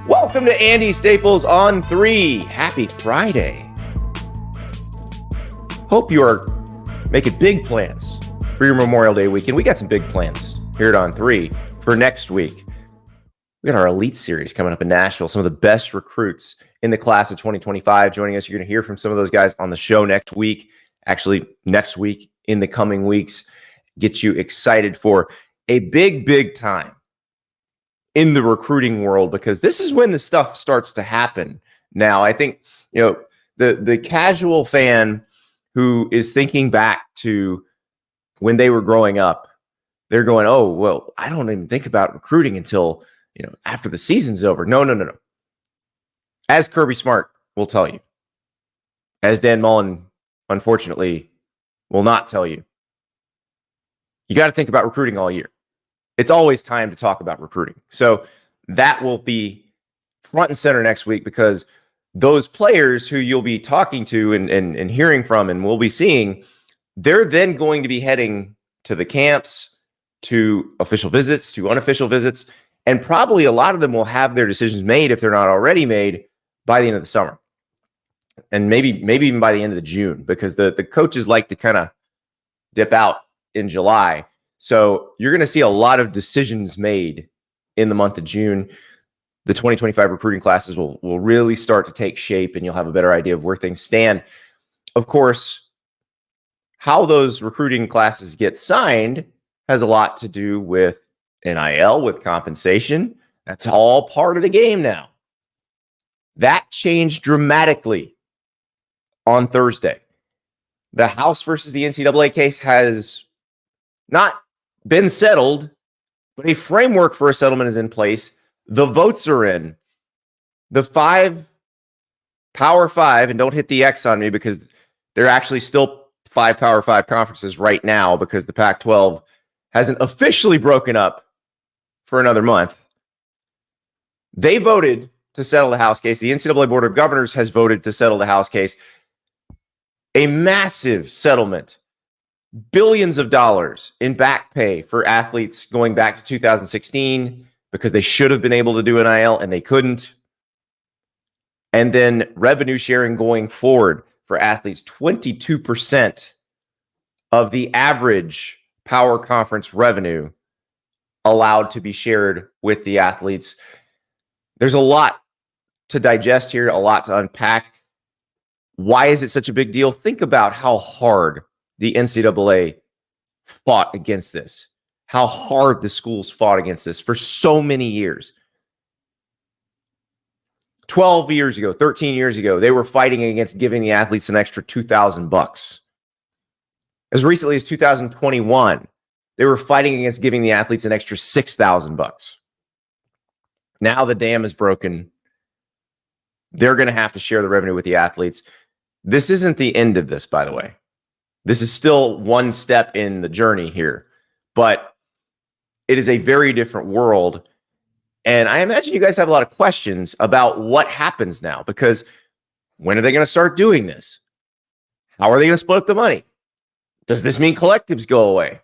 Welcome to Andy Staples on 3. Happy Friday. Hope you are making big plans for your Memorial Day weekend. We got some big plans here at On 3 for next week. We got our Elite Series coming up in Nashville. Some of the best recruits in the class of 2025 joining us. You're going to hear from some of those guys on the show next week. Actually, next week, in the coming weeks. Get you excited for a big time in the recruiting world, because this is when the stuff starts to happen. Now, I think, the casual fan who is thinking back to when they were growing up, they're going, oh, well, I don't even think about recruiting until, after the season's over. No. As Kirby Smart will tell you, as Dan Mullen, unfortunately, will not tell you, you got to think about recruiting all year. It's always time to talk about recruiting. So that will be front and center next week, because those players who you'll be talking to and hearing from and we'll be seeing, they're then going to be heading to the camps, to official visits, to unofficial visits, and probably a lot of them will have their decisions made, if they're not already made, by the end of the summer. And maybe even by the end of the June, because the coaches like to kind of dip out in July. So you're going to see a lot of decisions made in the month of June. The 2025 recruiting classes will really start to take shape, and you'll have a better idea of where things stand. Of course, how those recruiting classes get signed has a lot to do with NIL, with compensation. That's all part of the game now. That changed dramatically on Thursday. The House versus the NCAA case has not been settled, but a framework for a settlement is in place. The votes are in. The 5 Power 5, and don't hit the X on me, because there are actually still 5 Power 5 conferences right now, because the Pac-12 hasn't officially broken up for another month. They voted to settle the House case. The NCAA Board of Governors has voted to settle the House case. A massive settlement. Billions of dollars in back pay for athletes going back to 2016, because they should have been able to do NIL and they couldn't. And then revenue sharing going forward for athletes. 22% of the average power conference revenue allowed to be shared with the athletes. There's a lot to digest here, a lot to unpack. Why is it such a big deal? Think about how hard the NCAA fought against this, how hard the schools fought against this for so many years. 12 years ago, 13 years ago, they were fighting against giving the athletes an extra $2,000. As recently as 2021, they were fighting against giving the athletes an extra $6,000. Now the dam is broken. They're going to have to share the revenue with the athletes. This isn't the end of this, by the way. This is still one step in the journey here, but it is a very different world. And I imagine you guys have a lot of questions about what happens now, because when are they going to start doing this? How are they going to split up the money? Does this mean collectives go away?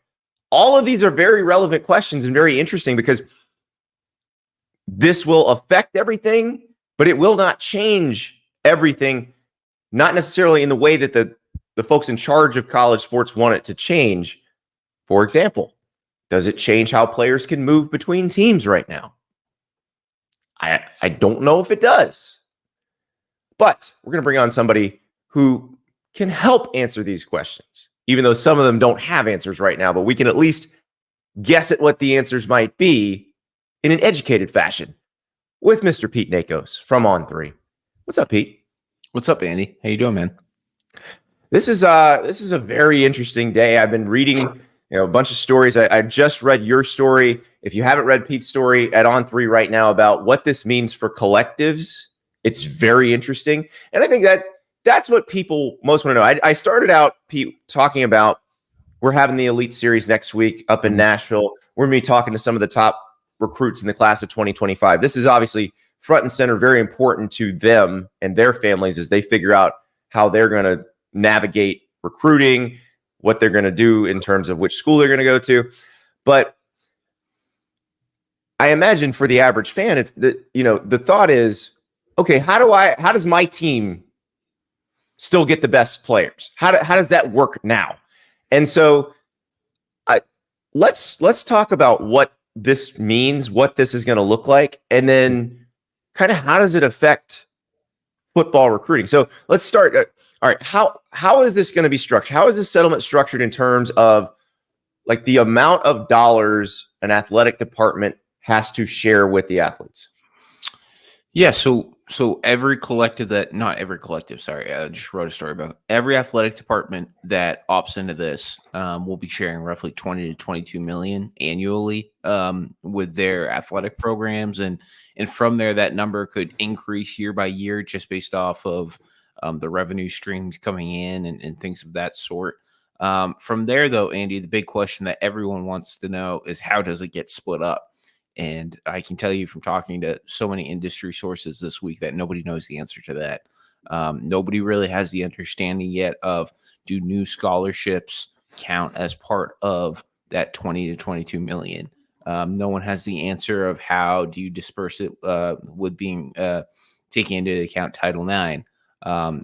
All of these are very relevant questions and very interesting, because this will affect everything, but it will not change everything, not necessarily in the way that the folks in charge of college sports want it to change. For example, does it change how players can move between teams right now? I don't know if it does. But we're going to bring on somebody who can help answer these questions, even though some of them don't have answers right now, but we can at least guess at what the answers might be in an educated fashion with Mr. Pete Nakos from On3. What's up, Pete? What's up, Andy? How you doing, man? This is a very interesting day. I've been reading a bunch of stories. I just read your story. If you haven't read Pete's story at On3 right now about what this means for collectives, it's very interesting. And I think that's what people most want to know. I started out, Pete, talking about we're having the Elite Series next week up in Nashville. We're going to be talking to some of the top recruits in the class of 2025. This is obviously front and center, very important to them and their families as they figure out how they're going to navigate recruiting, what they're going to do in terms of which school they're going to go to. But I imagine for the average fan, it's the thought is, okay, how does my team still get the best players? How does that work now? And so let's talk about what this means, what this is going to look like, and then kind of how does it affect football recruiting? So let's start. All right, how is this going to be structured? How is this settlement structured in terms of like the amount of dollars an athletic department has to share with the athletes? Yeah, so every collective not every collective, sorry, I just wrote a story about every athletic department that opts into this will be sharing roughly 20 to 22 million annually with their athletic programs, and from there that number could increase year by year just based off of the revenue streams coming in and things of that sort. From there, though, Andy, the big question that everyone wants to know is how does it get split up? And I can tell you from talking to so many industry sources this week that nobody knows the answer to that. Nobody really has the understanding yet of, do new scholarships count as part of that 20 to 22 million? No one has the answer of how do you disperse it with being taking into account Title IX.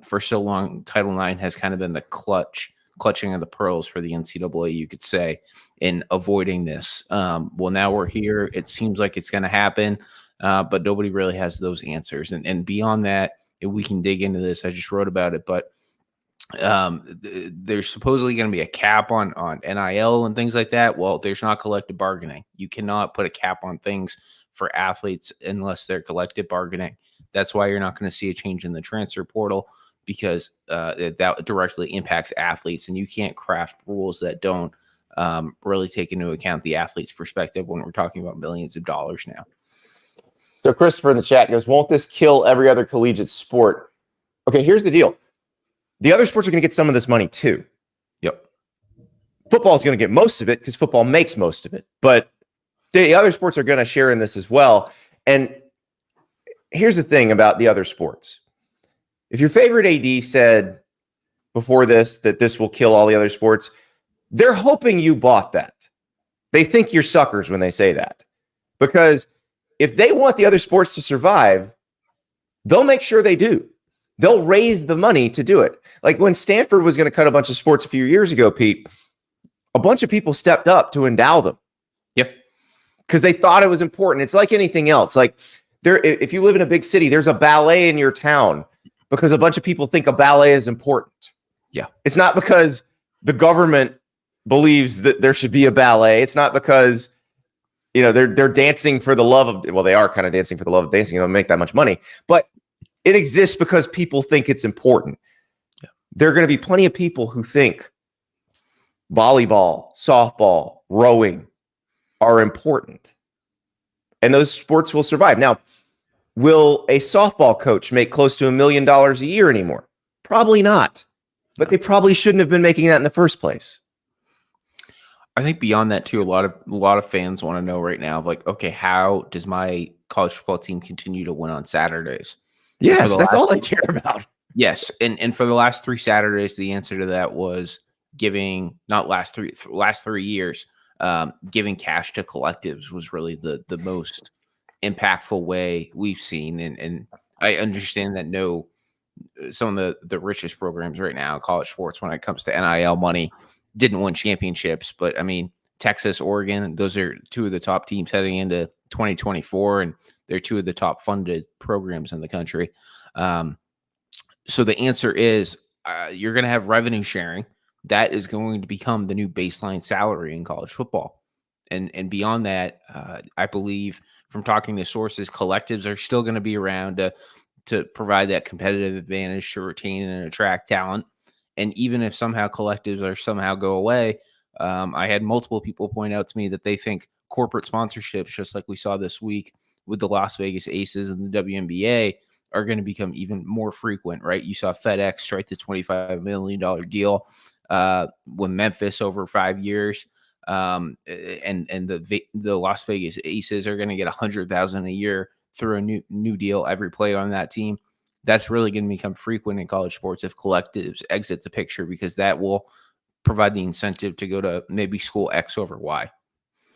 For so long, Title IX has kind of been the clutching of the pearls for the NCAA, you could say, in avoiding this. Well, now we're here. It seems like it's going to happen, but nobody really has those answers. And beyond that, if we can dig into this, I just wrote about it, but there's supposedly going to be a cap on NIL and things like that. Well, there's not collective bargaining. You cannot put a cap on things for athletes unless they're collective bargaining. That's why you're not going to see a change in the transfer portal, because that directly impacts athletes, and you can't craft rules that don't really take into account the athlete's perspective when we're talking about millions of dollars now. So Christopher in the chat goes, won't this kill every other collegiate sport? Okay, here's the deal. The other sports are going to get some of this money too. Yep. Football is going to get most of it because football makes most of it, but the other sports are going to share in this as well. And here's the thing about the other sports. If your favorite AD said before this that this will kill all the other sports, they're hoping you bought that. They think you're suckers when they say that. Because if they want the other sports to survive, they'll make sure they do. They'll raise the money to do it. Like when Stanford was going to cut a bunch of sports a few years ago, Pete, a bunch of people stepped up to endow them. Yep. Because they thought it was important. It's like anything else. Like if you live in a big city, there's a ballet in your town because a bunch of people think a ballet is important. Yeah. It's not because the government believes that there should be a ballet. It's not because, they're dancing for the love of, well, they are kind of dancing for the love of dancing. Don't make that much money, but it exists because people think it's important. Yeah. There are going to be plenty of people who think volleyball, softball, rowing are important, and those sports will survive. Now, will a softball coach make close to $1 million a year anymore? Probably not, but they probably shouldn't have been making that in the first place. I think beyond that too, a lot of fans want to know right now, like, okay, how does my college football team continue to win on Saturdays? Yes, that's all they care about. Yes, and for the last 3 Saturdays, the answer to that was giving, not last 3 years, giving cash to collectives was really the most impactful way we've seen. And I understand that some of the richest programs right now in college sports when it comes to NIL money didn't win championships, but I mean, Texas, Oregon, those are 2 of the top teams heading into 2024, and they're 2 of the top funded programs in the country. So the answer is you're going to have revenue sharing. That is going to become the new baseline salary in college football. And beyond that, I believe from talking to sources, collectives are still going to be around to provide that competitive advantage to retain and attract talent. And even if somehow collectives go away, I had multiple people point out to me that they think corporate sponsorships, just like we saw this week with the Las Vegas Aces and the WNBA, are going to become even more frequent, right? You saw FedEx strike the $25 million deal with Memphis over 5 years. And the Las Vegas Aces are going to get $100,000 a year through a new deal every player on that team. That's really going to become frequent in college sports if collectives exit the picture, because that will provide the incentive to go to maybe school X over Y.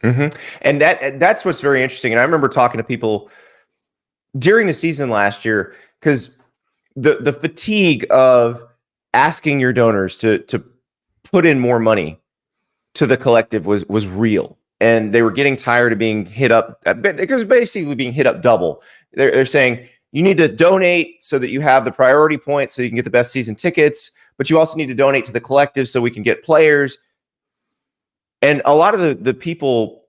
And that's what's very interesting. And I remember talking to people during the season last year, because the fatigue of asking your donors to put in more money to the collective was real, and they were getting tired of being hit up, because basically being hit up double. They're saying you need to donate so that you have the priority points so you can get the best season tickets, but you also need to donate to the collective so we can get players. And a lot of the people,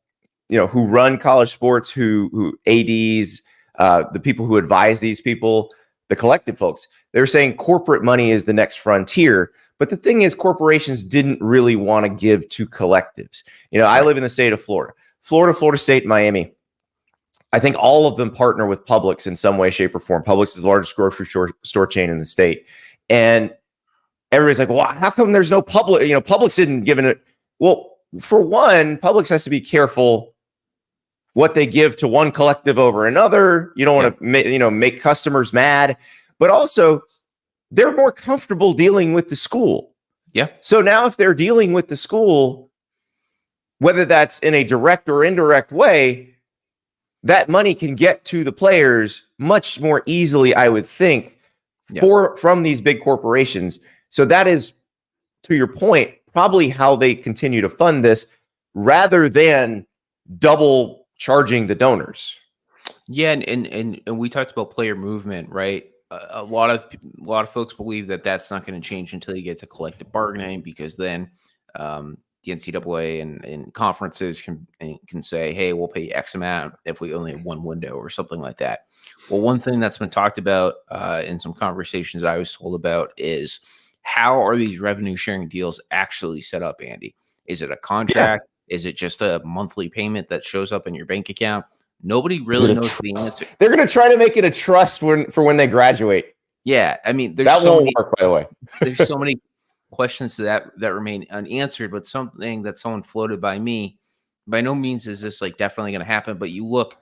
who run college sports, who ADs, the people who advise these people, the collective folks, they're saying corporate money is the next frontier. But the thing is, corporations didn't really want to give to collectives. I live in the state of Florida, Florida State, Miami. I think all of them partner with Publix in some way, shape, or form. Publix is the largest grocery store chain in the state. And everybody's like, well, how come there's no Publix? Publix isn't giving it. Well, for one, Publix has to be careful what they give to one collective over another. You don't want to make customers mad, but also they're more comfortable dealing with the school. Yeah. So now if they're dealing with the school, whether that's in a direct or indirect way, that money can get to the players much more easily, I would think, from these big corporations. So that is, to your point, probably how they continue to fund this, rather than double charging the donors. Yeah, and we talked about player movement, right? A lot of folks believe that that's not going to change until you get to collective bargaining, because then the NCAA and conferences can say, hey, we'll pay X amount if we only have one window or something like that. Well, one thing that's been talked about in some conversations I was told about is, how are these revenue sharing deals actually set up, Andy? Is it a contract? Yeah. Is it just a monthly payment that shows up in your bank account? Nobody really knows the answer. They're going to try to make it a trust for when they graduate. Yeah, I mean, that won't work, by the way. There's so many questions to that remain unanswered, but something that someone floated by me, by no means is this like definitely going to happen, but you look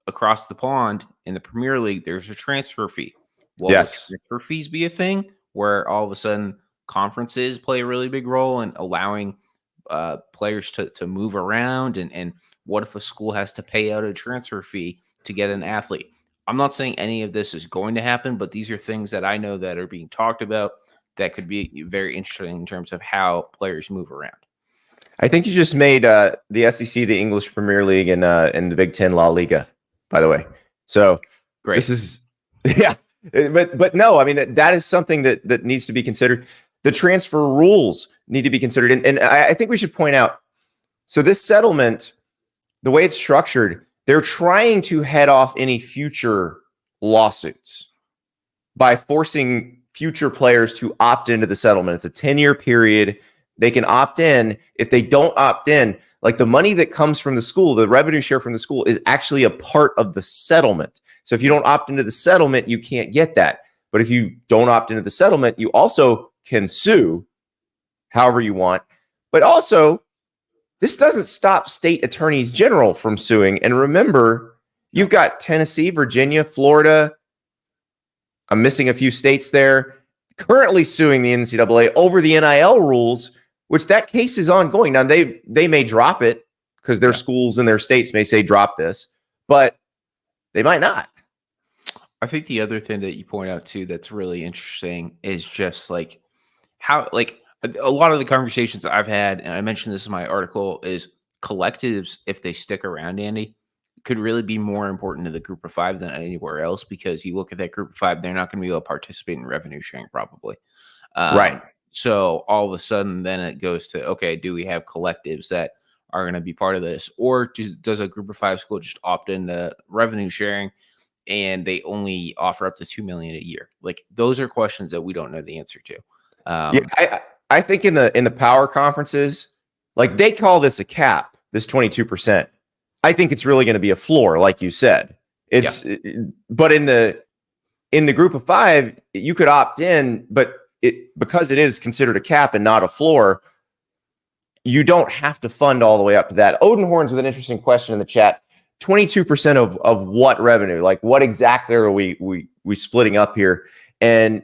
across the pond in the Premier League, there's a transfer fee. Will yes. the transfer fees be a thing where all of a sudden conferences play a really big role in allowing players to move around? And what if a school has to pay out a transfer fee to get an athlete? I'm not saying any of this is going to happen, but these are things that I know that are being talked about that could be very interesting in terms of how players move around. I think you just made the SEC, the English Premier League, and the Big Ten La Liga, by the way. So great. This is, yeah. But no, I mean, that is something that needs to be considered. The transfer rules need to be considered. And I think we should point out, so this settlement, the way it's structured, they're trying to head off any future lawsuits by forcing future players to opt into the settlement. It's a 10-year period. They can opt in. If they don't opt in, like the money that comes from the school, the revenue share from the school is actually a part of the settlement. So if you don't opt into the settlement, you can't get that. But if you don't opt into the settlement, you also can sue however you want. But also, this doesn't stop state attorneys general from suing. And remember, you've got Tennessee, Virginia, Florida. I'm missing a few states there, currently suing the NCAA over the NIL rules, which that case is ongoing. Now, they may drop it because their schools and their states may say drop this, but they might not. I think the other thing that you point out too that's really interesting is just like how, like, a lot of the conversations I've had, and I mentioned this in my article, is collectives, if they stick around, Andy, could really be more important to the group of five than anywhere else, because you look at that group of five, they're not going to be able to participate in revenue sharing probably. Right. So all of a sudden then it goes to, okay, do we have collectives that are going to be part of this? Or does a group of five school just opt into revenue sharing and they only offer up to $2 million a year? Like, those are questions that we don't know the answer to. I think in the power conferences, like, they call this a cap, this 22%. I think it's really going to be a floor, like you said. But in the group of five, you could opt in, but because it is considered a cap and not a floor, you don't have to fund all the way up to that. Odenhorns with an interesting question in the chat. 22% of what revenue? Like, what exactly are we splitting up here? And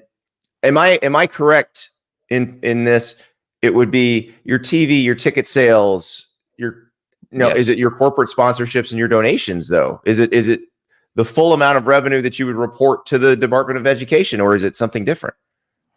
am I correct in this? It would be your TV, your ticket sales, your No, is it your corporate sponsorships and your donations though? Is it the full amount of revenue that you would report to the Department of Education, or is it something different?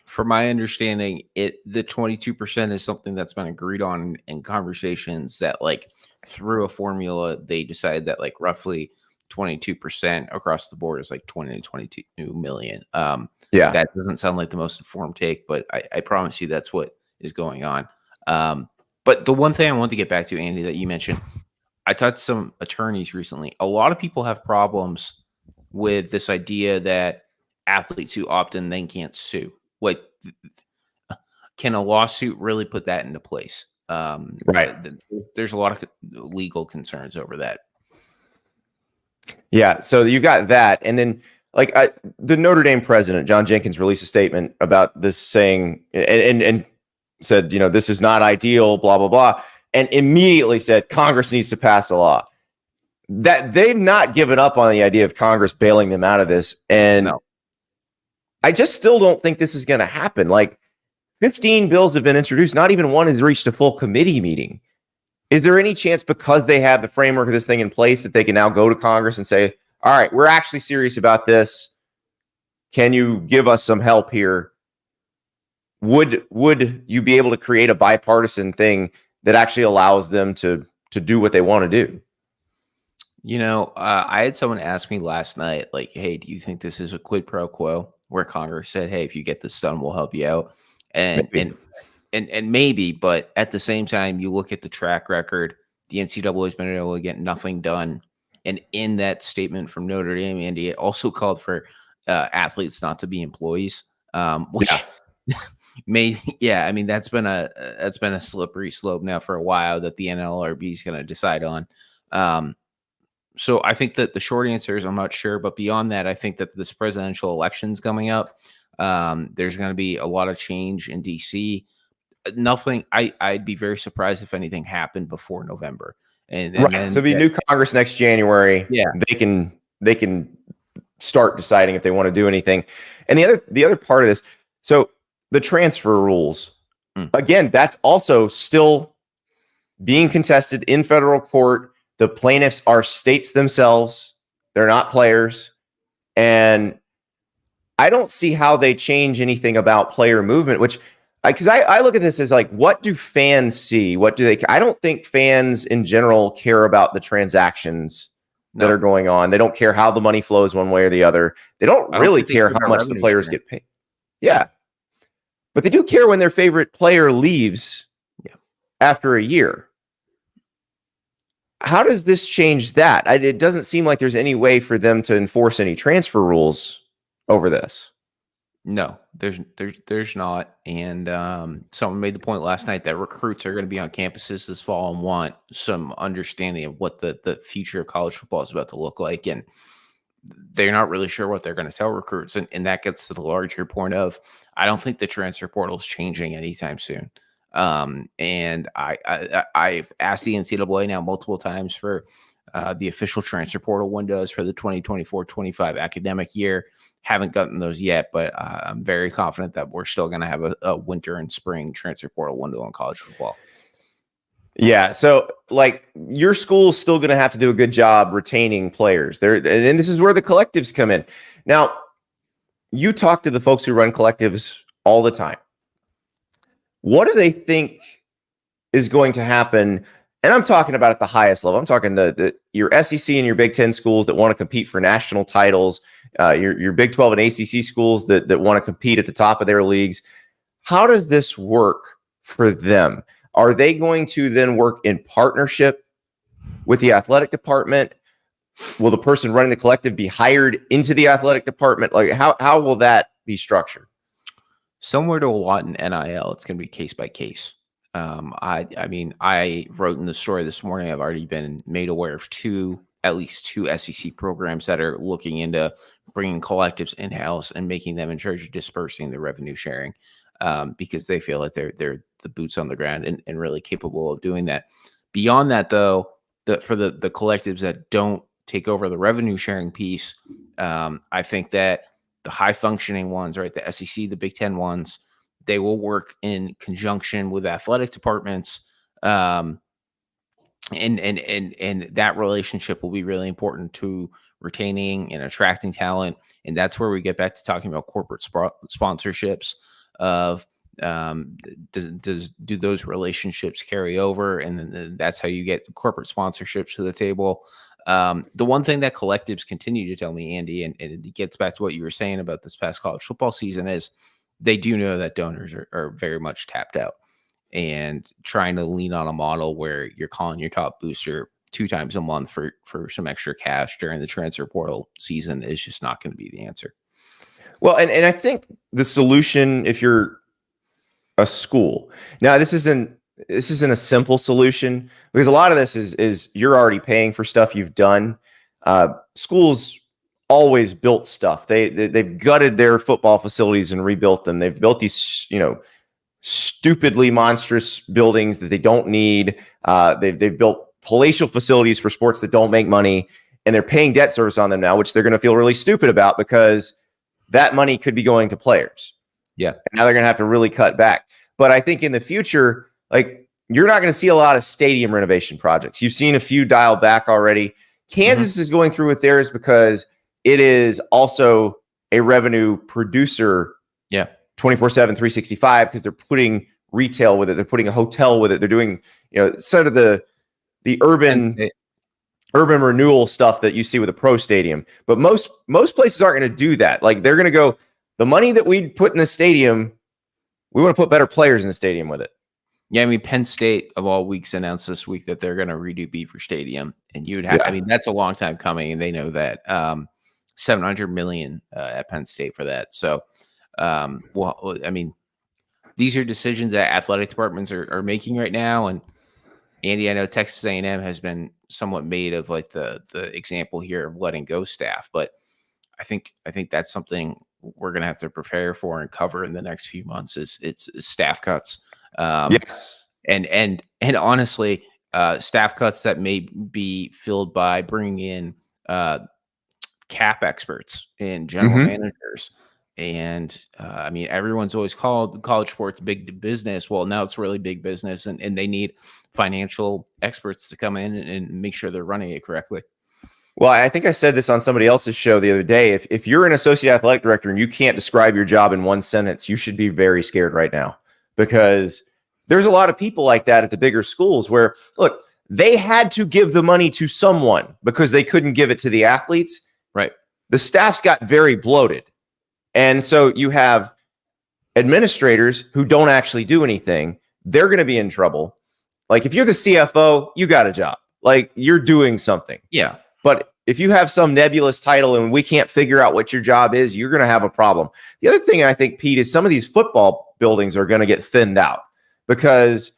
From my understanding, the 22% is something that's been agreed on in conversations that, like, through a formula, they decided that like roughly 22% across the board is like 20 to 22 million. Yeah. That doesn't sound like the most informed take, but I promise you that's what is going on. But the one thing I want to get back to, Andy, that you mentioned, I talked to some attorneys recently. A lot of people have problems with this idea that athletes who opt in then can't sue. Like, can a lawsuit really put that into place? Right. There's a lot of legal concerns over that. Yeah. So you got that. And then like the Notre Dame president, John Jenkins, released a statement about this, saying, and said, this is not ideal, blah, blah, blah. And immediately said Congress needs to pass a law. That they've not given up on the idea of Congress bailing them out of this. And no. I just still don't think this is going to happen. Like, 15 bills have been introduced. Not even one has reached a full committee meeting. Is there any chance, because they have the framework of this thing in place, that they can now go to Congress and say, all right, we're actually serious about this. Can you give us some help here? Would you be able to create a bipartisan thing that actually allows them to do what they want to do? I had someone ask me last night, like, hey, do you think this is a quid pro quo, where Congress said, hey, if you get this done, we'll help you out? And maybe, but at the same time, you look at the track record, the NCAA has been able to get nothing done. And in that statement from Notre Dame, Andy, it also called for athletes not to be employees, which I mean, that's been a slippery slope now for a while that the NLRB is going to decide on. So I think that the short answer is I'm not sure, but beyond that, I think that this presidential election's coming up. There's going to be a lot of change in DC. Nothing. I'd be very surprised if anything happened before November. And right. Then, so the new Congress next January. Yeah, they can start deciding if they want to do anything. And the other part of this, so the transfer rules, again, that's also still being contested in federal court. The plaintiffs are states themselves. They're not players. And I don't see how they change anything about player movement, which, because I look at this as like, what do fans see? What do they? I don't think fans in general care about the transactions that are going on. They don't care how the money flows one way or the other. They don't really care how much the players get paid. Yeah. But they do care when their favorite player leaves after a year. How does this change that? It doesn't seem like there's any way for them to enforce any transfer rules over this. No, there's not. And someone made the point last night that recruits are going to be on campuses this fall and want some understanding of what the future of college football is about to look like. And they're not really sure what they're going to tell recruits. And that gets to the larger point of, I don't think the transfer portal is changing anytime soon. And I've asked the NCAA now multiple times for the official transfer portal windows for the 2024-25 academic year. Haven't gotten those yet, but I'm very confident that we're still going to have a winter and spring transfer portal window in college football. Yeah. So like your school is still going to have to do a good job retaining players there. And this is where the collectives come in. Now, you talk to the folks who run collectives all the time. What do they think is going to happen? And I'm talking about at the highest level. I'm talking your SEC and your Big Ten schools that want to compete for national titles, your Big 12 and ACC schools that want to compete at the top of their leagues. How does this work for them? Are they going to then work in partnership with the athletic department? Will the person running the collective be hired into the athletic department? Like how will that be structured? Similar to a lot in NIL, it's going to be case by case. I mean, I wrote in the story this morning, I've already been made aware of at least two SEC programs that are looking into bringing collectives in-house and making them in charge of dispersing the revenue sharing, because they feel like they're the boots on the ground and really capable of doing that. Beyond that, though, for the collectives that don't take over the revenue sharing piece, I think that the high functioning ones, right, the SEC, the Big Ten ones, they will work in conjunction with athletic departments and that relationship will be really important to retaining and attracting talent. And that's where we get back to talking about corporate sponsorships of do those relationships carry over, and then that's how you get corporate sponsorships to the table. The one thing that collectives continue to tell me, Andy, and it gets back to what you were saying about this past college football season, is they do know that donors are very much tapped out, and trying to lean on a model where you're calling your top booster 2 times a month for some extra cash during the transfer portal season is just not going to be the answer. Well, and I think the solution, if you're a school, now this isn't a simple solution, because a lot of this is you're already paying for stuff you've done. Schools always built stuff. They've gutted their football facilities and rebuilt them. They've built these, stupidly monstrous buildings that they don't need. They've built palatial facilities for sports that don't make money, and they're paying debt service on them now, which they're going to feel really stupid about, because that money could be going to players. Yeah. And now they're going to have to really cut back. But I think in the future, you're not going to see a lot of stadium renovation projects. You've seen a few dial back already. Kansas is going through with theirs because it is also a revenue producer. Yeah. 24/7, 365, because they're putting retail with it. They're putting a hotel with it. They're doing, sort of the urban renewal stuff that you see with a pro stadium. But most places aren't going to do that. They're going to go, the money that we put in the stadium, we want to put better players in the stadium with it. Yeah, I mean, Penn State of all weeks announced this week that they're going to redo Beaver Stadium, and you'd have. I mean, that's a long time coming, and they know that. $700 million at Penn State for that. So, well, I mean, these are decisions that athletic departments are making right now. And Andy, I know Texas A&M has been somewhat made of the example here of letting go staff, but I think that's something we're going to have to prepare for and cover in the next few months. Is staff cuts. Yes, and honestly, staff cuts that may be filled by bringing in cap experts and general managers. And I mean, everyone's always called college sports big business. Well, now it's really big business, and they need financial experts to come in and make sure they're running it correctly. Well, I think I said this on somebody else's show the other day. If you're an associate athletic director and you can't describe your job in one sentence, you should be very scared right now, because there's a lot of people like that at the bigger schools where, look, they had to give the money to someone because they couldn't give it to the athletes. Right. The staff's got very bloated. And so you have administrators who don't actually do anything. They're going to be in trouble. If you're the CFO, you got a job. You're doing something. Yeah. But if you have some nebulous title and we can't figure out what your job is, you're going to have a problem. The other thing I think, Pete, is some of these football buildings are going to get thinned out, because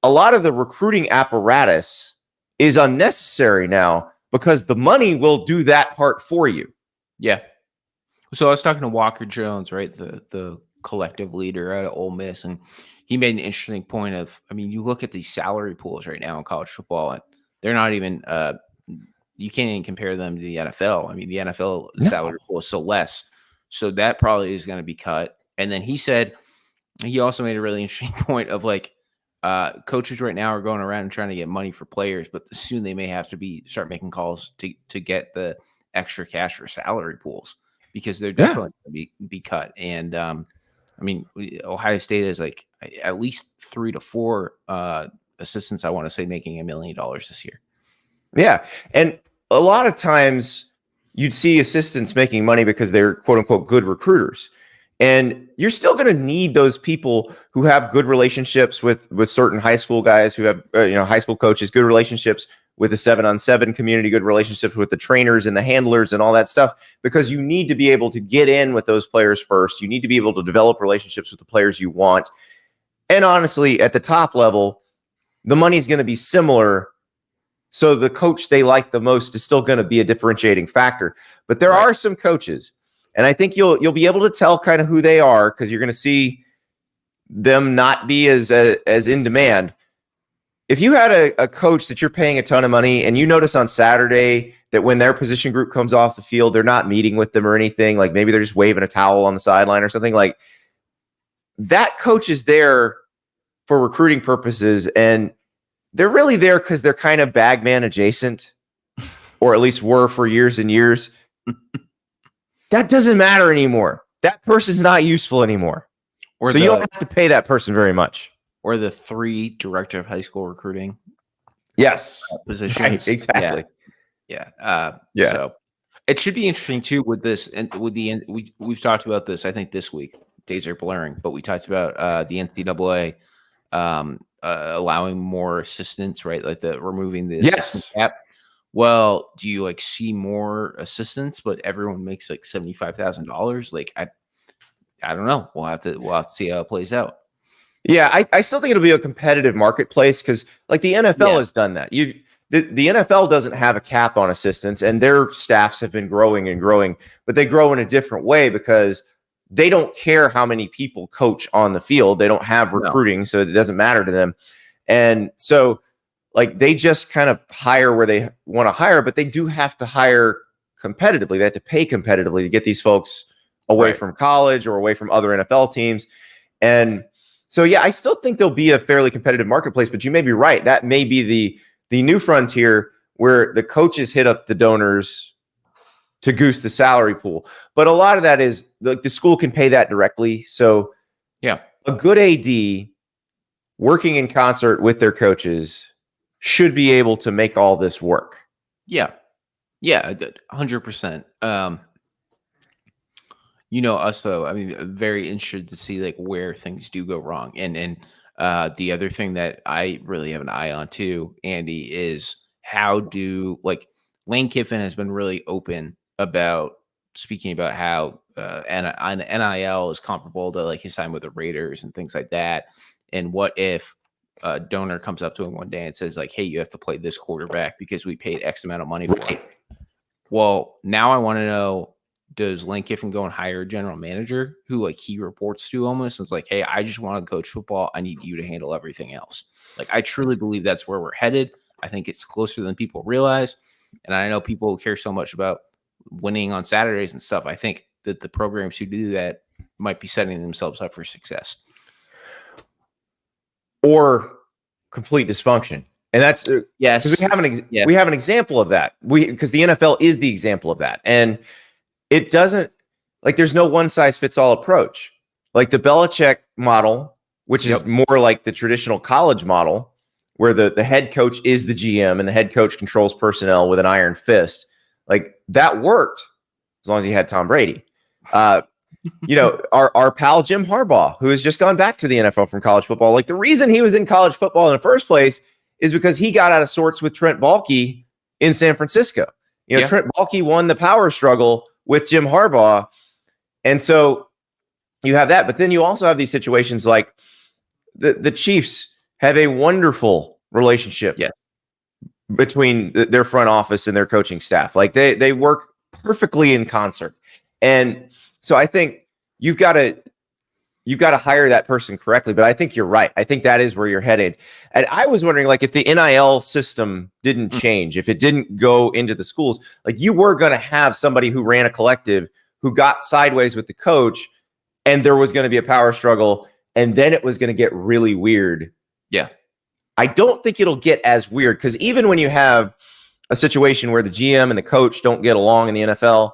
a lot of the recruiting apparatus is unnecessary now, because the money will do that part for you. Yeah. So I was talking to Walker Jones, right, the collective leader out of Ole Miss, and he made an interesting point of, I mean, you look at these salary pools right now in college football, and they're not even you can't even compare them to the NFL. I mean, the NFL salary pool is so less, so that probably is going to be cut. And then he also made a really interesting point of coaches right now are going around and trying to get money for players, but soon they may have to start making calls to get the extra cash for salary pools, because they're definitely going to be cut. And I mean, Ohio State is at least 3 to 4 assistants, I want to say, making $1 million this year. Yeah. And a lot of times you'd see assistants making money because they're quote unquote good recruiters. And you're still going to need those people who have good relationships with certain high school guys, who have, high school coaches, good relationships with the 7-on-7 community, good relationships with the trainers and the handlers and all that stuff, because you need to be able to get in with those players first. You need to be able to develop relationships with the players you want. And honestly, at the top level, the money is going to be similar. So the coach they like the most is still going to be a differentiating factor. But there are some coaches, and I think you'll be able to tell kind of who they are, because you're going to see them not be as in demand. If you had a coach that you're paying a ton of money, and you notice on Saturday that when their position group comes off the field, they're not meeting with them or anything, maybe they're just waving a towel on the sideline or something, that coach is there for recruiting purposes, and they're really there because they're kind of bagman adjacent, or at least were for years and years. That doesn't matter anymore. That person's not useful anymore. So you don't have to pay that person very much. Or the 3 director of high school recruiting. Yes. Positions. Right, exactly. Yeah. So it should be interesting too with this, and with we've talked about this. I think this week, days are blurring, but we talked about the NCAA allowing more assistants, right? Like removing the assistant cap. Well, do you like see more assistants, but everyone makes like $75,000? Like I don't know. We'll have to see how it plays out. Yeah, I still think it'll be a competitive marketplace because like the NFL has done that. The NFL doesn't have a cap on assistants, and their staffs have been growing and growing, but they grow in a different way because they don't care how many people coach on the field. They don't have recruiting, so it doesn't matter to them. And so like they just kind of hire where they want to hire, but they do have to hire competitively. They have to pay competitively to get these folks away from college or away from other NFL teams. And so, yeah, I still think there'll be a fairly competitive marketplace, but you may be right. That may be the new frontier where the coaches hit up the donors to goose the salary pool. But a lot of that is the school can pay that directly. So yeah, a good AD working in concert with their coaches should be able to make all this work. Yeah. 100%. Us though, I mean, very interested to see like where things do go wrong. And the other thing that I really have an eye on too, Andy, is how do like Lane Kiffin has been really open about speaking about how NIL is comparable to like his time with the Raiders and things like that. And what if a donor comes up to him one day and says like, hey, you have to play this quarterback because we paid X amount of money for it. Well, now I want to know, does Lane Kiffin go and hire a general manager who like he reports to almost? And it's like, hey, I just want to coach football. I need you to handle everything else. Like, I truly believe that's where we're headed. I think it's closer than people realize. And I know people care so much about winning on Saturdays and stuff. I think that the programs who do that might be setting themselves up for success. Or complete dysfunction. And that's yes, because we have an example of that. Because the NFL is the example of that. And it doesn't like there's no one size fits all approach. Like the Belichick model, which is more like the traditional college model, where the head coach is the GM and the head coach controls personnel with an iron fist. Like that worked as long as he had Tom Brady. Our pal Jim Harbaugh, who has just gone back to the NFL from college football. Like the reason he was in college football in the first place is because he got out of sorts with Trent Baalke in San Francisco. Trent Baalke won the power struggle with Jim Harbaugh. And so you have that, but then you also have these situations like the Chiefs have a wonderful relationship between their front office and their coaching staff. Like they work perfectly in concert. And so I think you've got to hire that person correctly, but I think you're right. I think that is where you're headed. And I was wondering, like, if the NIL system didn't change, if it didn't go into the schools, like you were going to have somebody who ran a collective who got sideways with the coach, and there was going to be a power struggle, and then it was going to get really weird. Yeah. I don't think it'll get as weird because even when you have a situation where the GM and the coach don't get along in the NFL,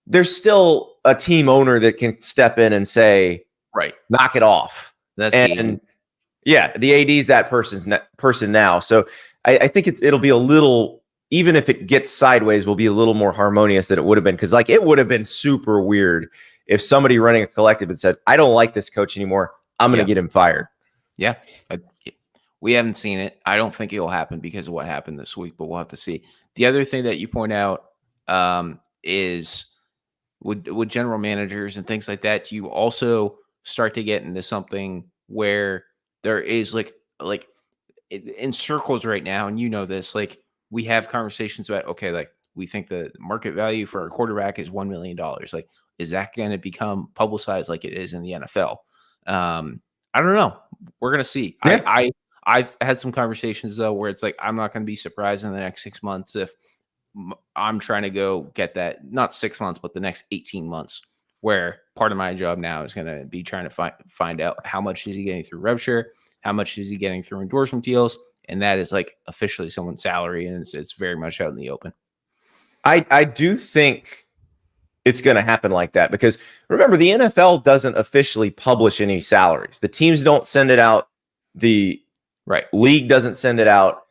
there's still a team owner that can step in and say, right, knock it off. The AD is that person now. So I think it'll be a little, even if it gets sideways, will be a little more harmonious than it would have been. Because like it would have been super weird if somebody running a collective had said, I don't like this coach anymore. I'm going to get him fired. Yeah. We haven't seen it. I don't think it'll happen because of what happened this week, but we'll have to see. The other thing that you point out is with general managers and things like that, you also start to get into something where there is like in circles right now, and you know this, like we have conversations about, okay, like we think the market value for a quarterback is $1 million. Like, is that going to become publicized like it is in the NFL? I don't know. We're going to see. Yeah. I've had some conversations though, where it's like, I'm not going to be surprised in the next 6 months if I'm trying to go get that, not 6 months, but the next 18 months, where part of my job now is going to be trying to find out how much is he getting through rev share, how much is he getting through endorsement deals, and that is like officially someone's salary, and it's very much out in the open. I do think it's going to happen like that because remember, the NFL doesn't officially publish any salaries. The teams don't send it out. The league doesn't send it out.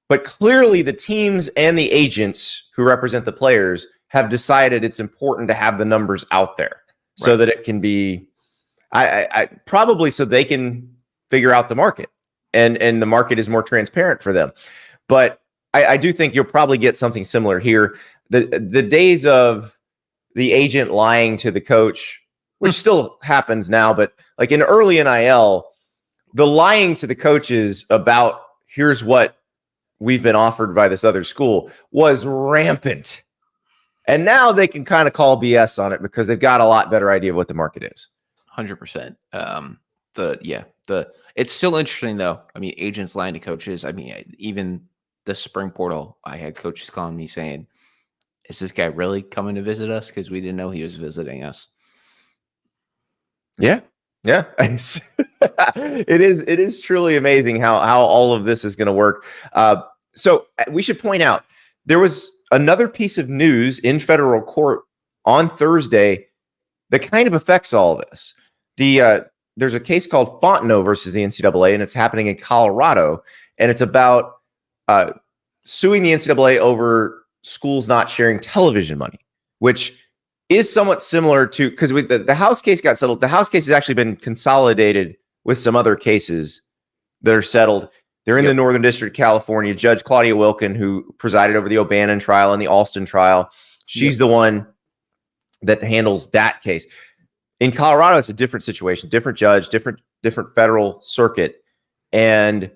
But clearly the teams and the agents who represent the players have decided it's important to have the numbers out there so that it can be I probably so they can figure out the market and the market is more transparent for them. But I do think you'll probably get something similar here. The days of the agent lying to the coach, which still happens now, but like in early NIL, the lying to the coaches about here's what we've been offered by this other school was rampant. And now they can kind of call BS on it because they've got a lot better idea of what the market is. 100%. It's still interesting though. I mean, agents lying to coaches. I mean, even the spring portal, I had coaches calling me saying, is this guy really coming to visit us? Because we didn't know he was visiting us. Yeah. Yeah. It is truly amazing how all of this is going to work. So we should point out there was another piece of news in federal court on Thursday that kind of affects all of this. There's a case called Fontenot versus the NCAA, and it's happening in Colorado, and it's about suing the NCAA over schools not sharing television money, which is somewhat similar to because the House case got settled. The House case has actually been consolidated with some other cases that are settled. They're in the Northern District of California. Judge Claudia Wilkin, who presided over the O'Bannon trial and the Alston trial, she's the one that handles that case. In Colorado, it's a different situation, different judge, different federal circuit. And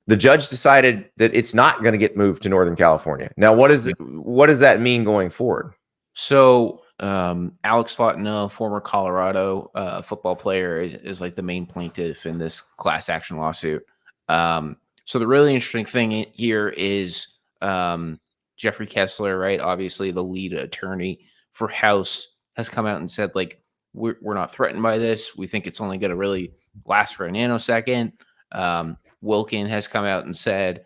the judge decided that it's not going to get moved to Northern California. Now, what does that mean going forward? So Alex Fontenot, former Colorado football player, is like the main plaintiff in this class action lawsuit. So the really interesting thing here is Jeffrey Kessler, right? Obviously the lead attorney for House has come out and said, like, we're not threatened by this. We think it's only going to really last for a nanosecond. Wilkin has come out and said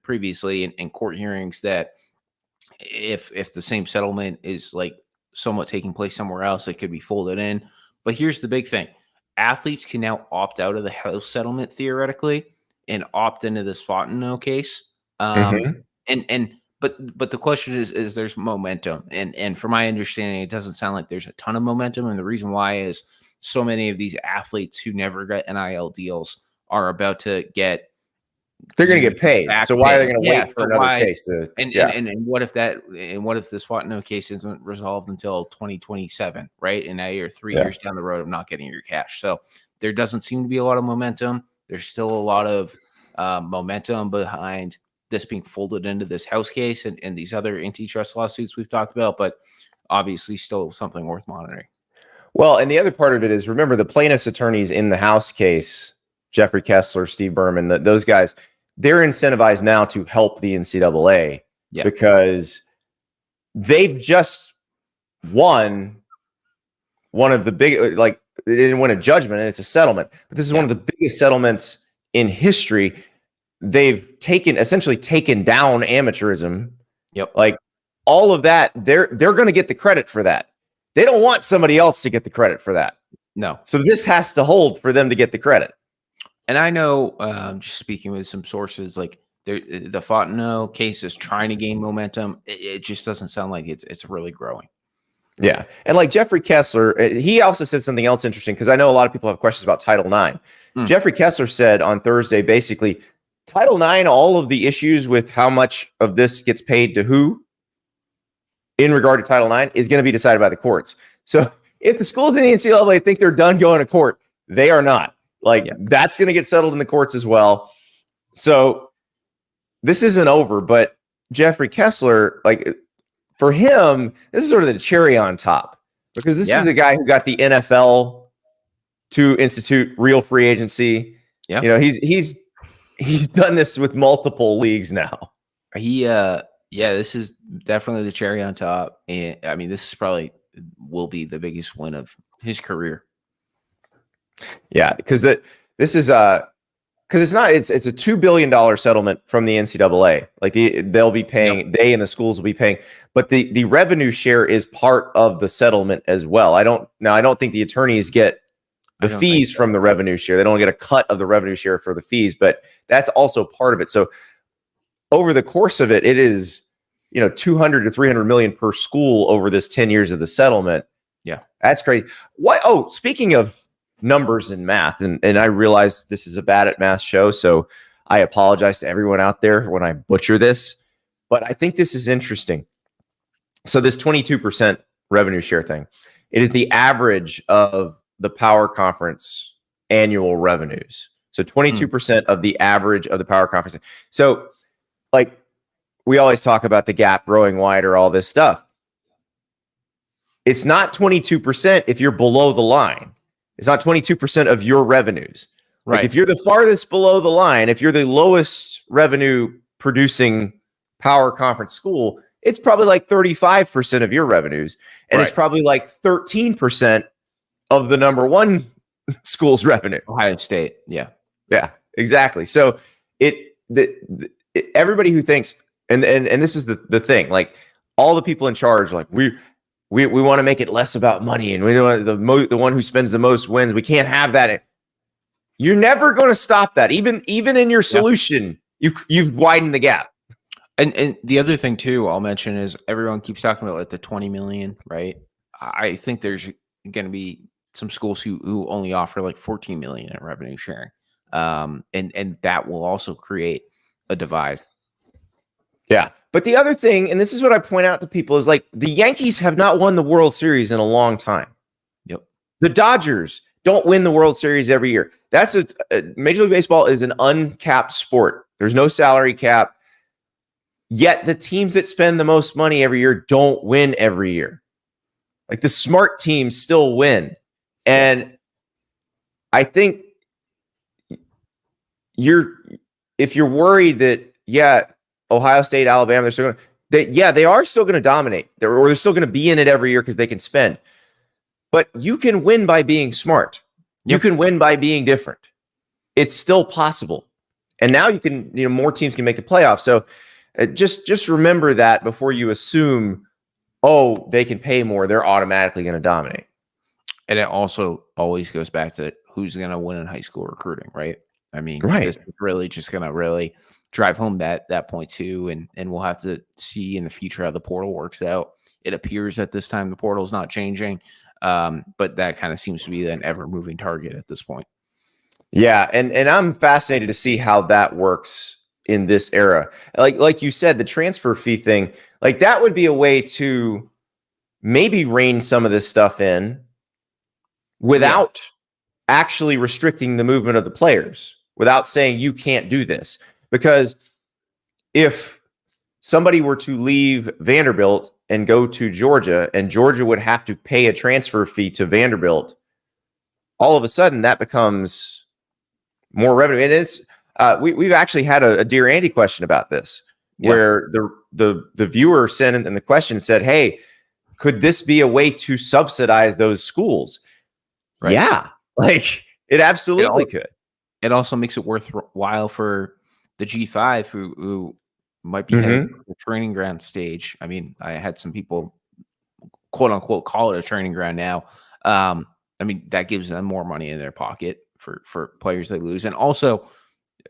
previously in court hearings that if the same settlement is like somewhat taking place somewhere else, it could be folded in. But here's the big thing. Athletes can now opt out of the House settlement theoretically and opt into this Fontenot case. But the question is there's momentum. And from my understanding, it doesn't sound like there's a ton of momentum. And the reason why is so many of these athletes who never got NIL deals are about to get they're going to get paid. So why are they going to wait for another case? And what if this Fontenot case isn't resolved until 2027, right? And now you're 3 years down the road of not getting your cash. So there doesn't seem to be a lot of momentum. There's still a lot of momentum behind this being folded into this House case and these other antitrust lawsuits we've talked about, but obviously still something worth monitoring. Well, and the other part of it is, remember, the plaintiff's attorneys in the House case, Jeffrey Kessler, Steve Berman, those guys, they're incentivized now to help the NCAA because they've just won one of the big, like, they didn't win a judgment and it's a settlement, but this is one of the biggest settlements in history. They've essentially taken down amateurism. Like all of that, they're going to get the credit for that. They don't want somebody else to get the credit for that. No. So this has to hold for them to get the credit. And I know, just speaking with some sources, like the Fontenot case is trying to gain momentum. It just doesn't sound like it's really growing. Yeah. And like Jeffrey Kessler, he also said something else interesting because I know a lot of people have questions about Title IX. Jeffrey Kessler said on Thursday, basically, Title IX, all of the issues with how much of this gets paid to who in regard to Title IX is going to be decided by the courts. So if the schools in the NCAA think they're done going to court, they are not. Like that's going to get settled in the courts as well. So this isn't over, but Jeffrey Kessler, like for him, this is sort of the cherry on top because this is a guy who got the NFL to institute real free agency. You know, he's done this with multiple leagues now. This is definitely the cherry on top. And I mean, this is probably will be the biggest win of his career. Yeah, because this is because it's a $2 billion settlement from the NCAA. Like they'll be paying, they and the schools will be paying, but the revenue share is part of the settlement as well. I don't think the attorneys get the fees from the revenue share. They don't get a cut of the revenue share for the fees, but that's also part of it. So over the course of it, it is, 200 to 300 million per school over this 10 years of the settlement. Yeah. That's crazy. What? Oh, speaking of numbers and math, and I realize this is a bad at math show, so I apologize to everyone out there when I butcher this, but I think this is interesting. So this 22% revenue share thing, it is the average of the Power Conference annual revenues. So 22% of the average of the Power Conference. So like we always talk about the gap growing wider, all this stuff. It's not 22% if you're below the line. It's not 22% of your revenues. Right. Like if you're the farthest below the line, if you're the lowest revenue producing Power Conference school, it's probably like 35% of your revenues. And it's probably like 13% of the number one school's revenue. Ohio State. Yeah. Yeah, exactly. So everybody who thinks, and this is the thing, like all the people in charge, like we want to make it less about money, and we want the one who spends the most wins. We can't have that. You're never going to stop that. Even in your solution, you've widened the gap. And the other thing too, I'll mention is everyone keeps talking about like the 20 million, right? I think there's going to be some schools who only offer like 14 million in revenue sharing. And that will also create a divide. Yeah. But the other thing, and this is what I point out to people, is like the Yankees have not won the World Series in a long time. Yep. The Dodgers don't win the World Series every year. That's Major League Baseball is an uncapped sport. There's no salary cap. Yet the teams that spend the most money every year don't win every year. Like the smart teams still win. And I think if you're worried that, Ohio State, Alabama, they're still they are still going to dominate. They're still going to be in it every year because they can spend. But you can win by being smart. You can win by being different. It's still possible. And now you can, more teams can make the playoffs. So just remember that before you assume, they can pay more, they're automatically going to dominate. And it also always goes back to who's going to win in high school recruiting, right? I mean, this is really just going to really drive home that point too. And we'll have to see in the future how the portal works out. It appears at this time the portal is not changing, but that kind of seems to be an ever-moving target at this point. Yeah, and I'm fascinated to see how that works in this era. Like you said, the transfer fee thing, like that would be a way to maybe rein some of this stuff in without actually restricting the movement of the players, without saying you can't do this. Because if somebody were to leave Vanderbilt and go to Georgia, and Georgia would have to pay a transfer fee to Vanderbilt, all of a sudden that becomes more revenue. And it's we've actually had a Dear Andy question about this, where the viewer sent in the question said, "Hey, could this be a way to subsidize those schools?" Right. Yeah, like it absolutely could. It also makes it worthwhile for the G5 who might be heading to the training ground stage. I mean, I had some people quote unquote call it a training ground now. I mean, that gives them more money in their pocket for players they lose. And also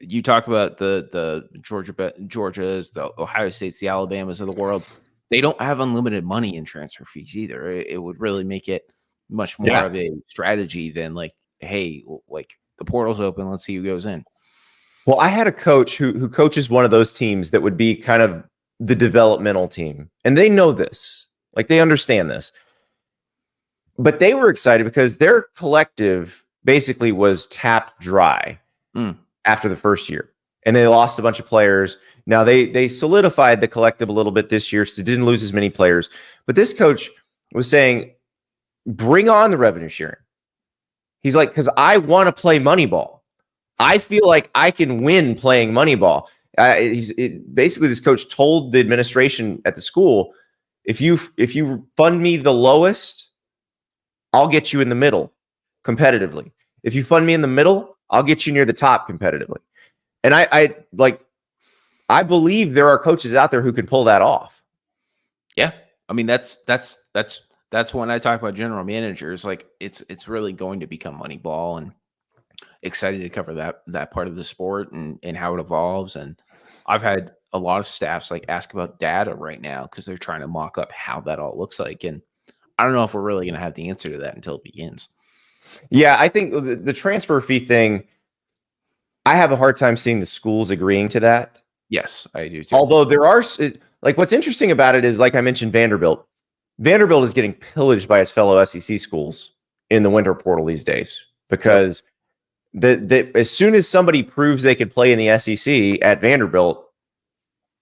you talk about the Georgias, the Ohio States, the Alabamas of the world. They don't have unlimited money in transfer fees either. It would really make it much more of a strategy than like, hey, like the portal's open, let's see who goes in. Well, I had a coach who coaches one of those teams that would be kind of the developmental team. And they know this. Like they understand this. But they were excited because their collective basically was tapped dry after the first year. And they lost a bunch of players. Now they solidified the collective a little bit this year, so they didn't lose as many players. But this coach was saying, bring on the revenue sharing. He's like, because I want to play Moneyball. I feel like I can win playing Moneyball. Basically, this coach told the administration at the school, if you fund me the lowest, I'll get you in the middle competitively. If you fund me in the middle, I'll get you near the top competitively. And I believe there are coaches out there who can pull that off. Yeah. I mean, that's when I talk about general managers, like it's really going to become Moneyball, and excited to cover that part of the sport and how it evolves. And I've had a lot of staffs like ask about data right now because they're trying to mock up how that all looks like. And I don't know if we're really going to have the answer to that until it begins. Yeah, I think the transfer fee thing, I have a hard time seeing the schools agreeing to that. Yes, I do too. Although there are, like, what's interesting about it is, like I mentioned, Vanderbilt. Vanderbilt is getting pillaged by its fellow SEC schools in the winter portal these days because as soon as somebody proves they can play in the SEC at Vanderbilt,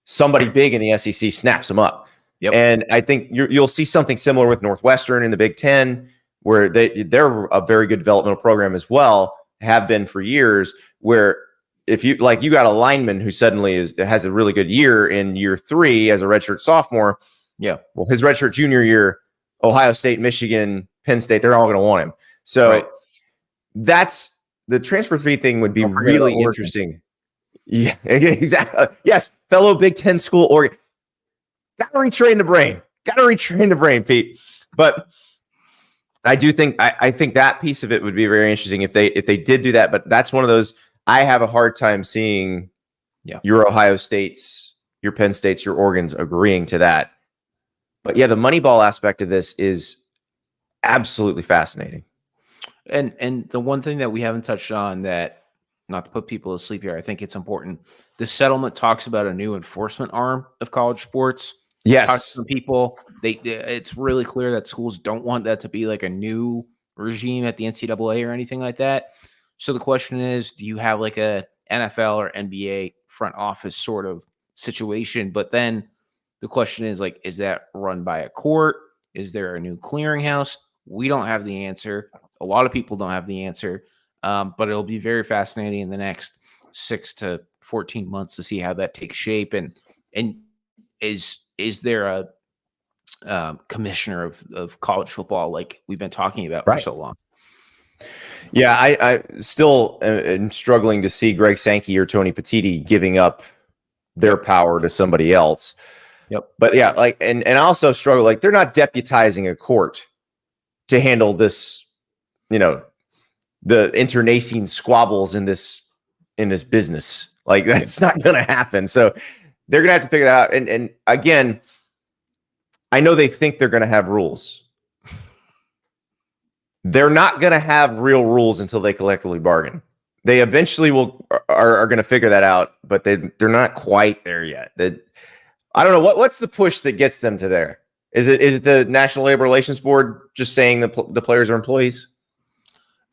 somebody big in the SEC snaps them up. Yep. And I think you'll see something similar with Northwestern in the Big Ten, where they're a very good developmental program as well, have been for years, where if you got a lineman who suddenly has a really good year in year 3 as a redshirt sophomore. Yeah. Well, his redshirt junior year, Ohio State, Michigan, Penn State, they're all going to want him. So that's the transfer fee thing would be really interesting. Yeah, exactly. Yes. Fellow Big Ten school, Oregon. Got to retrain the brain, Pete. But I do think, I think that piece of it would be very interesting if they did do that. But that's one of those, I have a hard time seeing your Ohio States, your Penn States, your Oregons agreeing to that. But yeah, the Moneyball aspect of this is absolutely fascinating. And the one thing that we haven't touched on, that, not to put people to sleep here, I think it's important. The settlement talks about a new enforcement arm of college sports. Yes. Talk to some people. It's really clear that schools don't want that to be like a new regime at the NCAA or anything like that. So the question is, do you have like a NFL or NBA front office sort of situation? But then the question is, like, is that run by a court? Is there a new clearinghouse? We don't have the answer. A lot of people don't have the answer. But it'll be very fascinating in the next 6 to 14 months to see how that takes shape. And is there a commissioner of college football like we've been talking about for so long? Yeah, I still am struggling to see Greg Sankey or Tony Petitti giving up their power to somebody else. Yep. But yeah, like, and I also struggle, like, they're not deputizing a court to handle this, the internecine squabbles in this business. Like, that's not going to happen. So they're going to have to figure that out. And again, I know they think they're going to have rules. They're not going to have real rules until they collectively bargain. They eventually are going to figure that out, but they're not quite there yet. I don't know what's the push that gets them to there. Is it the National Labor Relations Board just saying the players are employees?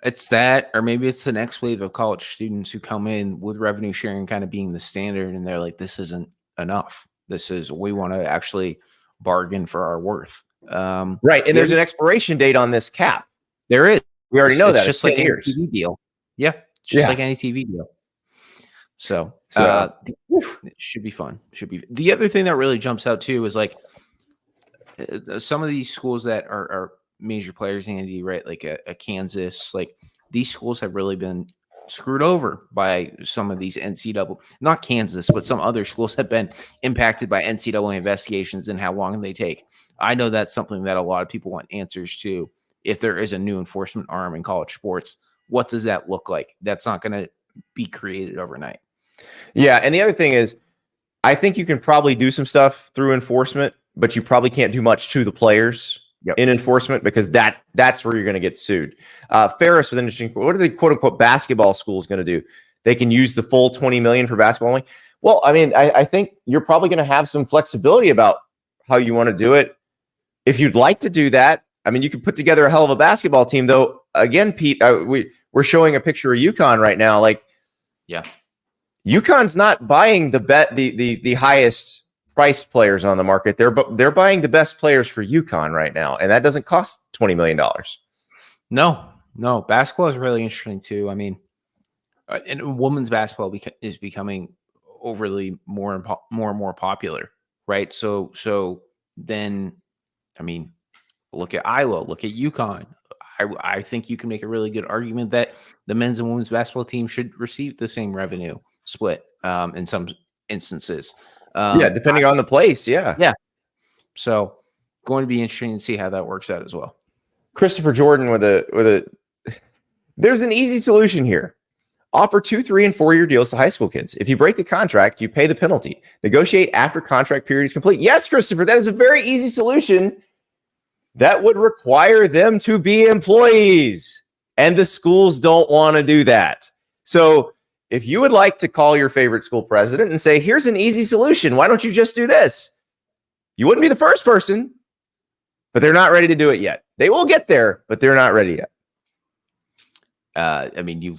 It's that, or maybe it's the next wave of college students who come in with revenue sharing kind of being the standard, and they're like, this isn't enough. We want to actually bargain for our worth. Right, and there's an expiration date on this cap. There is. We already know that. It's just like any TV deal. Yeah, it's just like any TV deal. So it should be fun. The other thing that really jumps out too is like some of these schools that are major players, Andy, right? Like a Kansas, like these schools have really been screwed over by some of these NCAA, not Kansas, but some other schools have been impacted by NCAA investigations and how long they take. I know that's something that a lot of people want answers to. If there is a new enforcement arm in college sports, what does that look like? That's not going to be created overnight. Yeah. And the other thing is, I think you can probably do some stuff through enforcement, but you probably can't do much to the players in enforcement, because that's where you're going to get sued. Ferris with an interesting, what are the quote unquote basketball schools going to do? They can use the full $20 million for basketball only. Well, I mean, I think you're probably going to have some flexibility about how you want to do it. If you'd like to do that, I mean, you could put together a hell of a basketball team, though. Again, Pete, we're showing a picture of UConn right now. Like, yeah, UConn's not buying the highest priced players on the market. They're buying the best players for UConn right now, and that doesn't cost $20 million. No, basketball is really interesting too. I mean, and women's basketball is becoming overly more and more popular, right? So then, I mean, look at Iowa, look at UConn. I think you can make a really good argument that the men's and women's basketball team should receive the same revenue split in some instances. Depending on the place. Yeah. So going to be interesting to see how that works out as well. Christopher Jordan with a there's an easy solution here. Offer 2, 3, and 4 year deals to high school kids. If you break the contract, you pay the penalty. Negotiate after contract period is complete. Yes, Christopher, that is a very easy solution. That would require them to be employees, and the schools don't want to do that. So if you would like to call your favorite school president and say, here's an easy solution, why don't you just do this? You wouldn't be the first person, but they're not ready to do it yet. They will get there, but they're not ready yet. I mean, you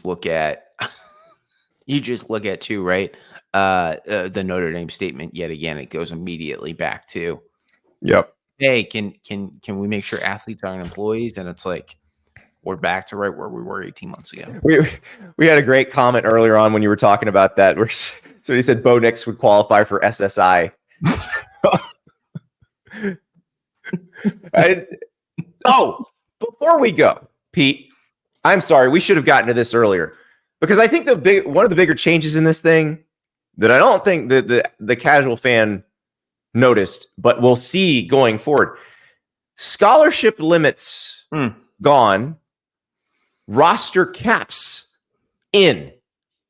just look at too, right? The Notre Dame statement yet again. It goes immediately back to, hey, can we make sure athletes aren't employees? And it's like we're back to right where we were 18 months ago. We had a great comment earlier on when you were talking about that, where somebody said Bo Nix would qualify for SSI. Before we go, Pete, I'm sorry, we should have gotten to this earlier, because I think one of the bigger changes in this thing that I don't think the casual fan noticed, but we'll see going forward. Scholarship limits gone, roster caps in.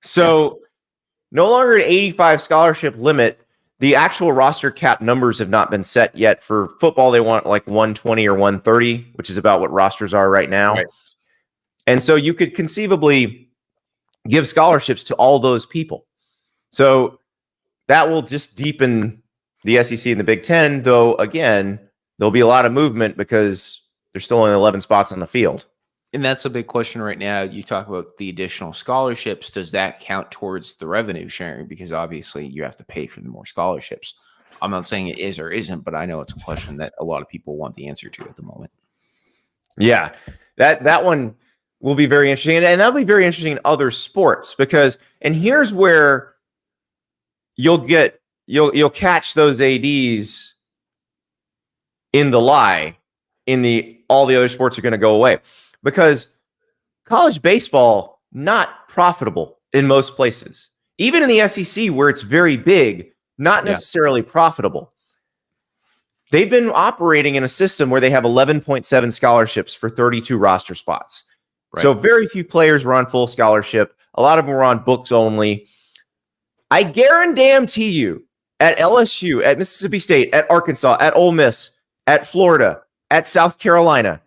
So no longer an 85 scholarship limit. The actual roster cap numbers have not been set yet. For football, they want like 120 or 130, which is about what rosters are right now. Right. And so you could conceivably give scholarships to all those people. So that will just deepen the SEC and the Big Ten, though, again, there'll be a lot of movement because there's still only 11 spots on the field. And that's a big question right now. You talk about the additional scholarships. Does that count towards the revenue sharing? Because obviously you have to pay for the more scholarships. I'm not saying it is or isn't, but I know it's a question that a lot of people want the answer to at the moment. Yeah, that one will be very interesting. And that'll be very interesting in other sports because, and here's where you'll catch those ADs in the lie all the other sports are going to go away. Because college baseball, not profitable in most places. Even in the SEC, where it's very big, not necessarily profitable. They've been operating in a system where they have 11.7 scholarships for 32 roster spots. Right. So very few players were on full scholarship. A lot of them were on books only. I guarantee you, at LSU, at Mississippi State, at Arkansas, at Ole Miss, at Florida, at South Carolina,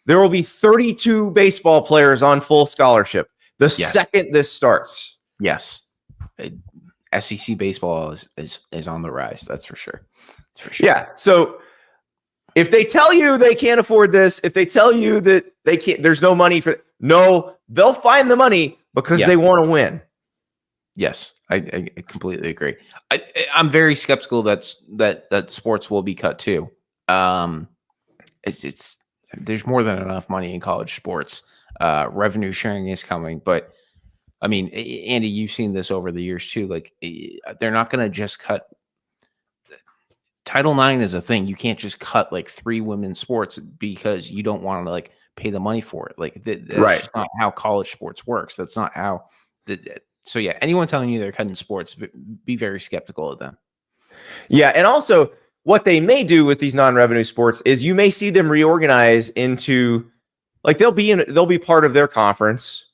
there will be 32 baseball players on full scholarship the second this starts. Yes. SEC baseball is on the rise. That's for sure. Yeah. So if they tell you they can't afford this, if they tell you that they can't, there's no money they'll find the money because they want to win. Yes, I completely agree. I'm very skeptical that sports will be cut too. There's more than enough money in college sports. Revenue sharing is coming, but I mean, Andy, you've seen this over the years too. Like, they're not going to just cut. Title IX is a thing. You can't just cut like 3 women's sports because you don't want to like pay the money for it. Like, that's just not how college sports works. That's not how. So yeah, anyone telling you they're cutting sports, be very skeptical of them. Yeah, and also, what they may do with these non-revenue sports is you may see them reorganize into, like, they'll be part of their conference,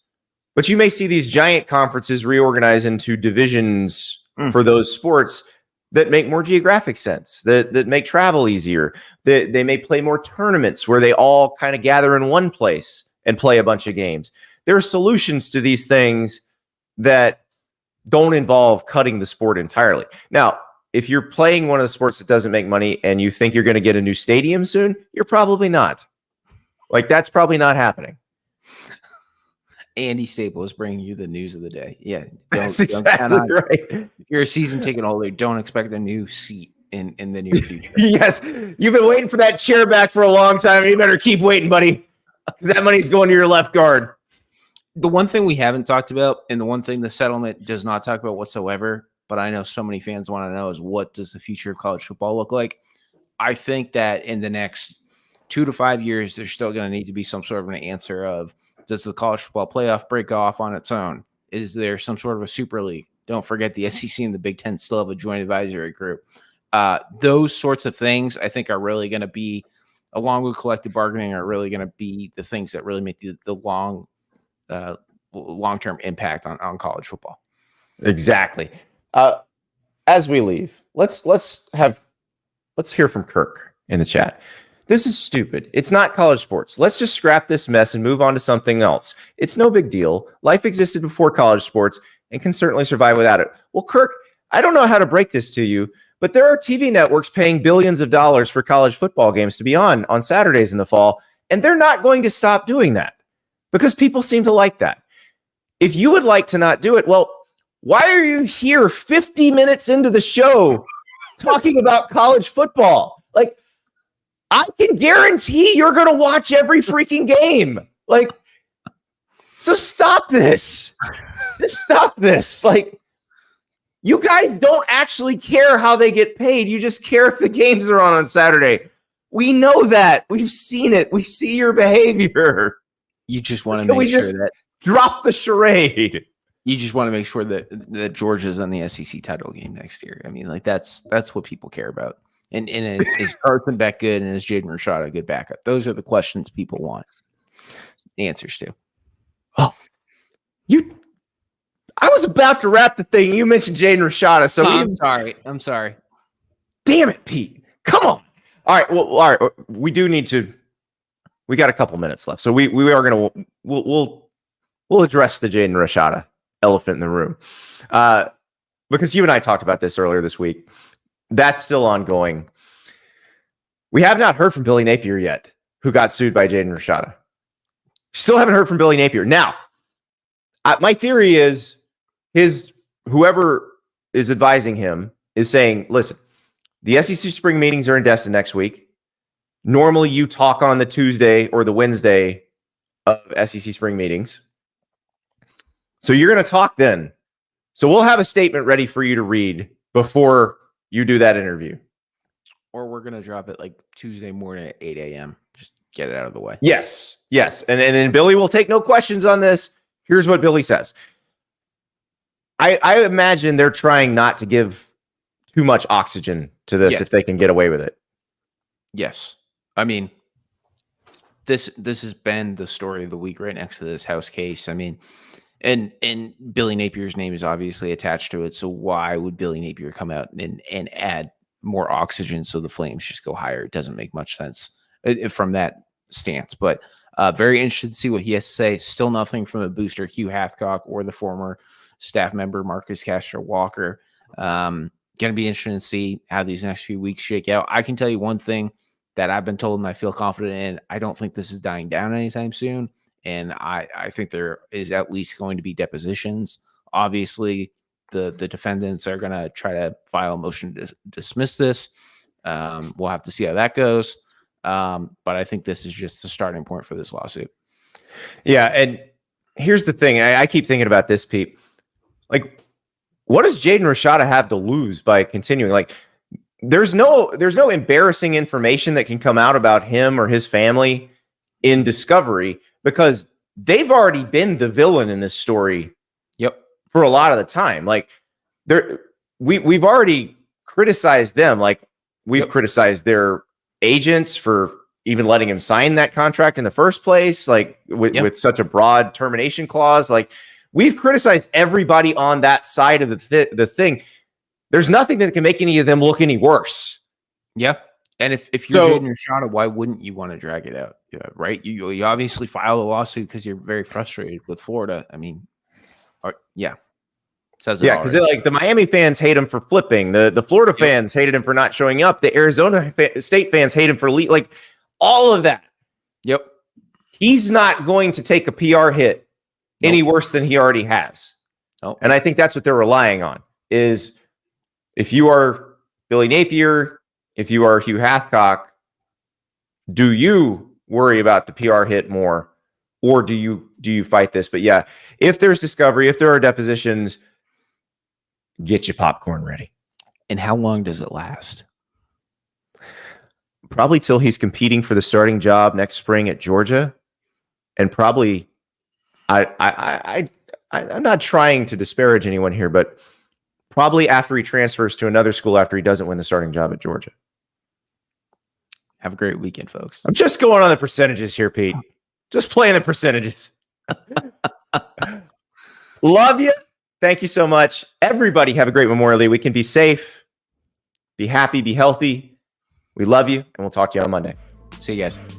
but you may see these giant conferences reorganize into divisions for those sports that make more geographic sense, that make travel easier. That they may play more tournaments where they all kind of gather in one place and play a bunch of games. There are solutions to these things that don't involve cutting the sport entirely. Now, if you're playing one of the sports that doesn't make money and you think you're going to get a new stadium soon, you're probably not. Like, that's probably not happening. Andy Staple is bringing you the news of the day. Yeah. That's exactly right. If you're a season ticket holder, don't expect a new seat in the near future. Yes. You've been waiting for that chair back for a long time. You better keep waiting, buddy, because that money's going to your left guard. The one thing we haven't talked about, and the one thing the settlement does not talk about whatsoever, but I know so many fans want to know, is what does the future of college football look like? I think that in the next 2 to 5 years, there's still going to need to be some sort of an answer of, does the college football playoff break off on its own? Is there some sort of a super league? Don't forget the SEC and the Big Ten still have a joint advisory group. Those sorts of things I think are really going to be, along with collective bargaining, are really going to be the things that really make the long-term impact on college football. Exactly. As we leave, let's hear from Kirk in the chat. This is stupid. It's not college sports. Let's just scrap this mess and move on to something else. It's no big deal. Life existed before college sports and can certainly survive without it. Well, Kirk, I don't know how to break this to you, but there are TV networks paying billions of dollars for college football games to be on Saturdays in the fall, and they're not going to stop doing that because people seem to like that. If you would like to not do it, well, why are you here 50 minutes into the show talking about college football? Like, I can guarantee you're going to watch every freaking game. Like, so stop this. Just stop this. Like, you guys don't actually care how they get paid. You just care if the games are on Saturday. We know that. We've seen it. We see your behavior. You just want to make sure that drop the charade. You just want to make sure that Georgia's on the SEC title game next year. I mean, like that's what people care about. And is Carson Beck good, and is Jaden Rashada a good backup? Those are the questions people want answers to. Oh, I was about to wrap the thing. You mentioned Jaden Rashada, so I'm sorry. Damn it, Pete. Come on. All right. Well, all right. We do need to. We got a couple minutes left, so we are gonna we'll address the Jaden Rashada elephant in the room, because you and I talked about this earlier this week. That's still ongoing. We have not heard from Billy Napier yet, who got sued by Jaden Rashada. Still haven't heard from Billy Napier. Now, my theory is whoever is advising him is saying, listen, the SEC spring meetings are in Destin next week. Normally you talk on the Tuesday or the Wednesday of SEC spring meetings. So you're going to talk then. So we'll have a statement ready for you to read before you do that interview. Or we're going to drop it like Tuesday morning at 8 a.m. Just get it out of the way. Yes. And then Billy will take no questions on this. Here's what Billy says. I imagine they're trying not to give too much oxygen to this if they can get away with it. Yes. I mean, this has been the story of the week right next to this House case. I mean, and Billy Napier's name is obviously attached to it. So why would Billy Napier come out and add more oxygen so the flames just go higher? It doesn't make much sense from that stance. But very interested to see what he has to say. Still nothing from the booster Hugh Hathcock or the former staff member Marcus Castro Walker. Going to be interesting to see how these next few weeks shake out. I can tell you one thing that I've been told and I feel confident in. I don't think this is dying down anytime soon. And I think there is at least going to be depositions. Obviously, the defendants are going to try to file a motion to dismiss this. We'll have to see how that goes. But I think this is just the starting point for this lawsuit. Yeah, and here's the thing. I keep thinking about this, Pete. Like, what does Jaden Rashada have to lose by continuing? Like, there's no embarrassing information that can come out about him or his family in discovery, because they've already been the villain in this story. Yep. For a lot of the time. Like, we've already criticized them. Like, we've criticized their agents for even letting him sign that contract in the first place, like with such a broad termination clause. Like, we've criticized everybody on that side of the thing. There's nothing that can make any of them look any worse. Yeah. And if you're Jaden Rashada, why wouldn't you want to drag it out? Yeah, right? You obviously filed a lawsuit because you're very frustrated with Florida. I mean, says it. Yeah, because like the Miami fans hate him for flipping. The Florida fans hated him for not showing up. The Arizona State fans hate him for like all of that. Yep. He's not going to take a PR hit any worse than he already has. And I think that's what they're relying on is, if you are Billy Napier, if you are Hugh Hathcock, do you worry about the PR hit more, or do you fight this? But yeah, if there's discovery, if there are depositions, get your popcorn ready. And how long does it last? probably till he's competing for the starting job next spring at Georgia, and probably I'm not trying to disparage anyone here, but probably after he transfers to another school after he doesn't win the starting job at Georgia. Have a great weekend, folks. I'm just going on the percentages here, Pete. Just playing the percentages. Love you. Thank you so much. Everybody have a great Memorial Day weekend. Be safe, be happy, be healthy. We love you, and we'll talk to you on Monday. See you guys.